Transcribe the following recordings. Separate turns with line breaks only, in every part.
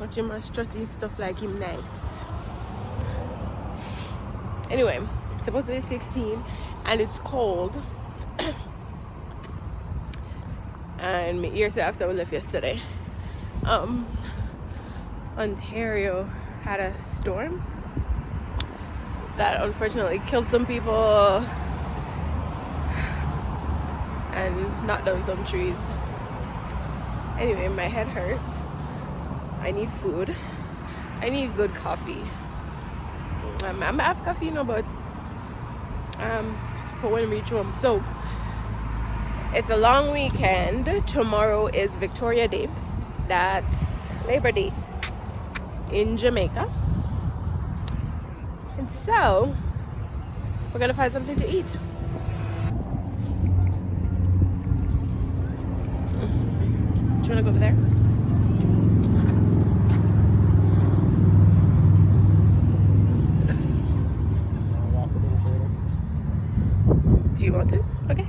Watch him strutting stuff like him nice. Anyway, it's supposed to be 16 and it's cold. And my ears after we left yesterday. Ontario had a storm that unfortunately killed some people and knocked down some trees. Anyway, my head hurts. I need food. I need good coffee. I'm gonna have coffee, you know, but for when we reach home. So it's a long weekend. Tomorrow is Victoria Day. That's Labor Day in Jamaica. And so we're gonna find something to eat. Do you wanna go over there? Do you want to? Okay.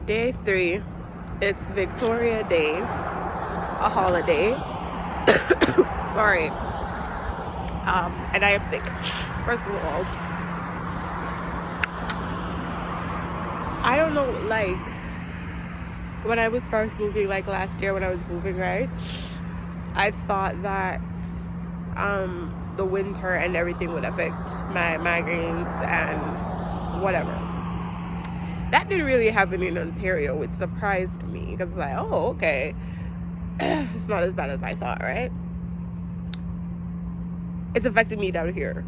Day 3. It's Victoria Day, a holiday. Sorry. And I am sick. First of all, I don't know, like, when I was first moving, like last year when I was moving, right? I thought that the winter and everything would affect my migraines and whatever. That didn't really happen in Ontario, which surprised me because it's like, oh, okay. It's not as bad as I thought, right? It's affecting me down here.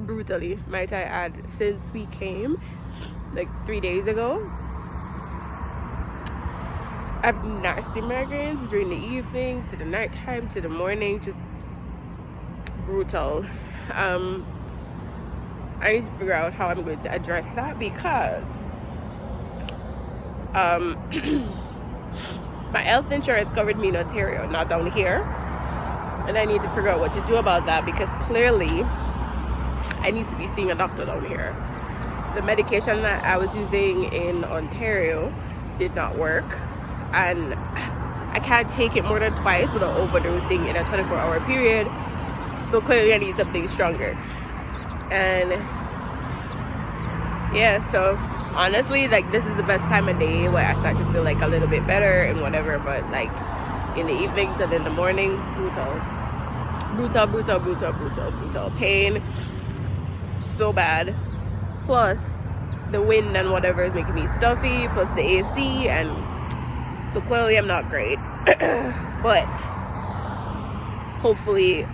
Brutally, might I add, since we came like 3 days ago. I have nasty migraines during the evening, to the nighttime, to the morning, just brutal. I need to figure out how I'm going to address that because my health insurance covered me in Ontario, not down here. And I need to figure out what to do about that because clearly I need to be seeing a doctor down here. The medication that I was using in Ontario did not work. And I can't take it more than twice without overdosing in a 24-hour period. So clearly I need something stronger. And yeah, so honestly, like, this is the best time of day where I start to feel like a little bit better and whatever. But like in the evenings and in the mornings, brutal pain, so bad. Plus the wind and whatever is making me stuffy, plus the AC, and so clearly I'm not great. But hopefully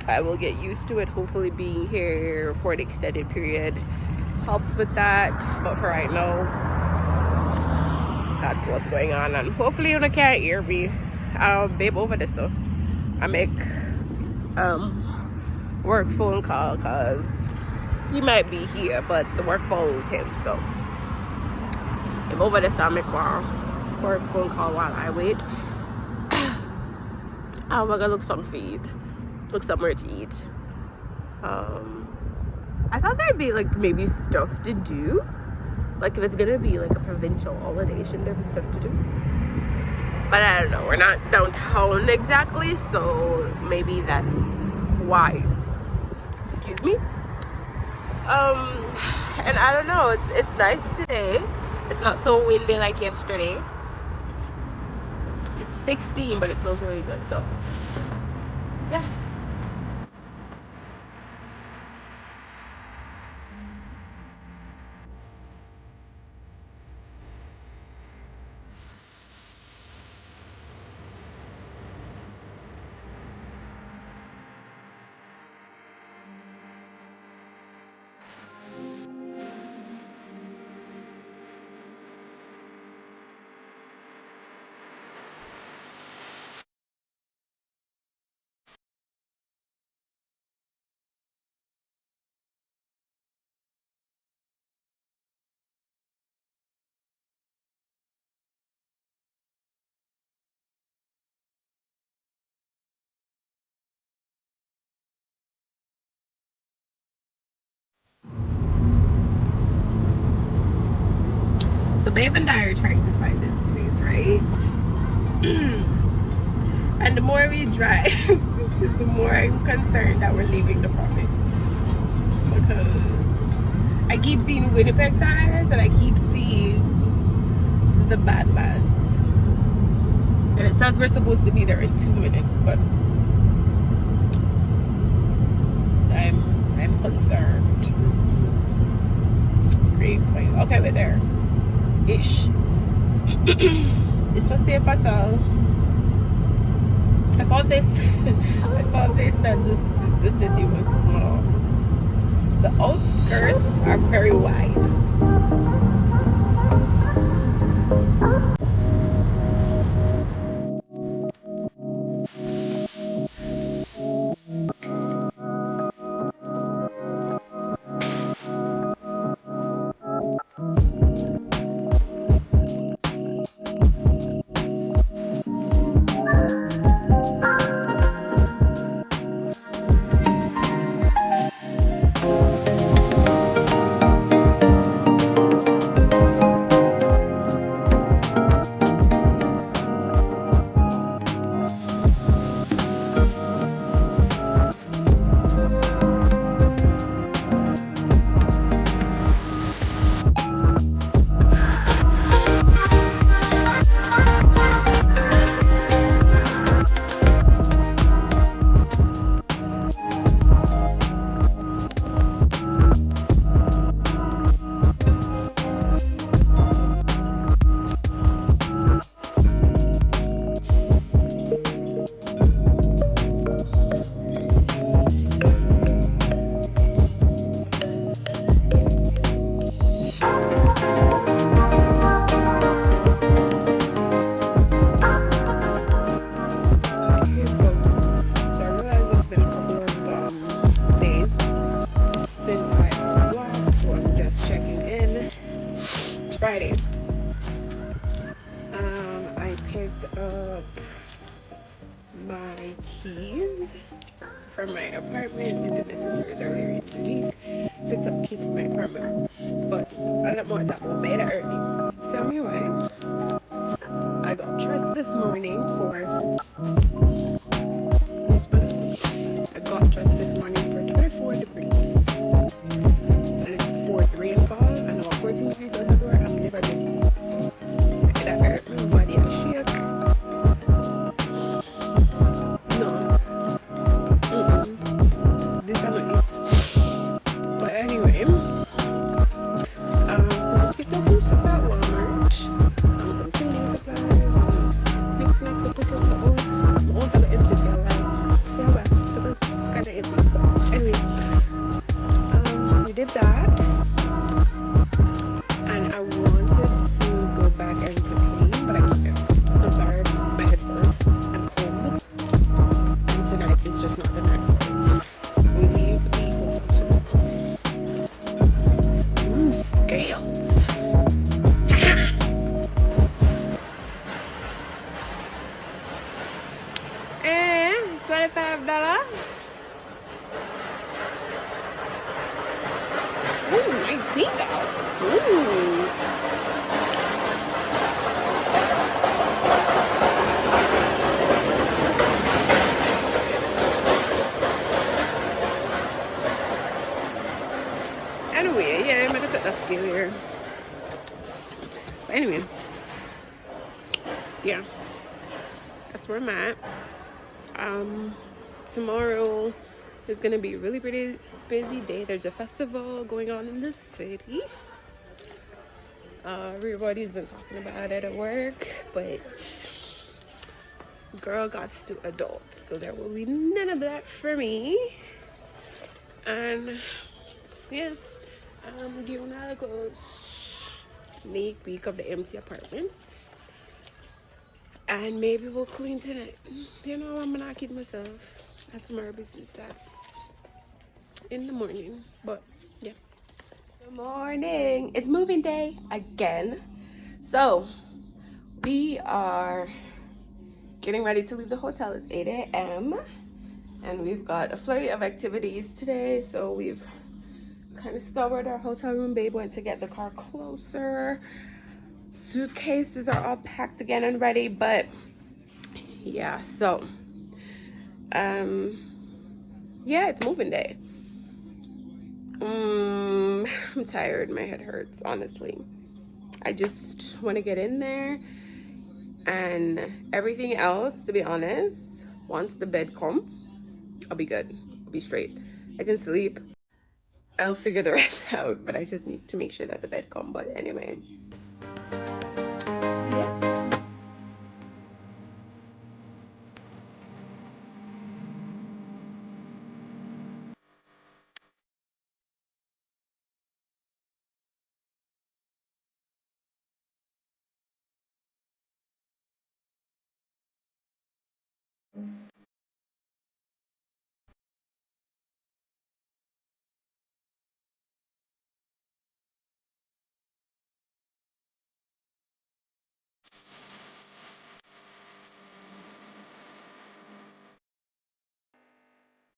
I will get used to it. Hopefully being here for an extended period helps with that. But for right now, that's what's going on. And hopefully you can't hear me. Babe over this, so I make work phone call because he might be here, but the work follows him. So if over this, I make work phone call while I wait. I'm gonna look something to eat. Look somewhere to eat. I thought there'd be like maybe stuff to do. Like if it's gonna be like a provincial holiday, shouldn't there be stuff to do? But I don't know. We're not downtown exactly, so maybe that's why. Excuse me. And I don't know. It's nice today. It's not so windy like yesterday. It's 16, but it feels really good. So yes. So Babe and I are trying to find this place, right? And the more we drive, the more I'm concerned that we're leaving the province. Because I keep seeing Winnipeg signs and I keep seeing the Badlands. And it says we're supposed to be there in 2 minutes, but I'm concerned. Great point. Okay, we're there. Ish. It's not safe at all. I thought they said the city was small. The outskirts are very wide. Friday. I picked up my keys from my apartment and the necessaries earlier in the week. Picked up keys from my apartment, but I don't want that one made it early. Tell me why. I got dressed this morning for. I got dressed this morning for 24 degrees. And it's 4 rainfall and about 14 degrees outdoor. I'm never just that hurt my body and shake. No. This is not it. But anyway, I just picked up some stuff at Walmart. Some cleaning supplies and knickknacks to pick up the old. My old got empty for a while. Yeah, but kind of empty. Anyway, we did that. And I wanted to go back and to clean, but I can't. I'm sorry, my head hurts. I'm cold. And tonight is just not the night for it. We leave the hotel tomorrow. Ooh, scales. And $25. Ooh, $19. Ooh. Anyway, yeah, I'm gonna put that scale here. But anyway, yeah, that's where I'm at. Tomorrow is gonna be a really pretty busy day. There's a festival going on in the city. Everybody's been talking about it at work, but girl got to adult, so there will be none of that for me. And yeah, I'm giving out a go sneak peek of the empty apartments, and maybe we'll clean tonight. You know, I'm gonna keep myself. That's my business. That's in the morning, but yeah. Good morning. It's moving day again. So we are getting ready to leave the hotel. It's 8 a.m. and we've got a flurry of activities today. So we've kind of scoured our hotel room. Babe went to get the car closer. Suitcases are all packed again and ready, but yeah, so yeah, it's moving day. I'm tired. My head hurts, honestly. I just want to get in there, and everything else, to be honest, once the bed come, I'll be good. I'll be straight. I can sleep. I'll figure the rest out, but I just need to make sure that the bed come. But anyway. Yeah.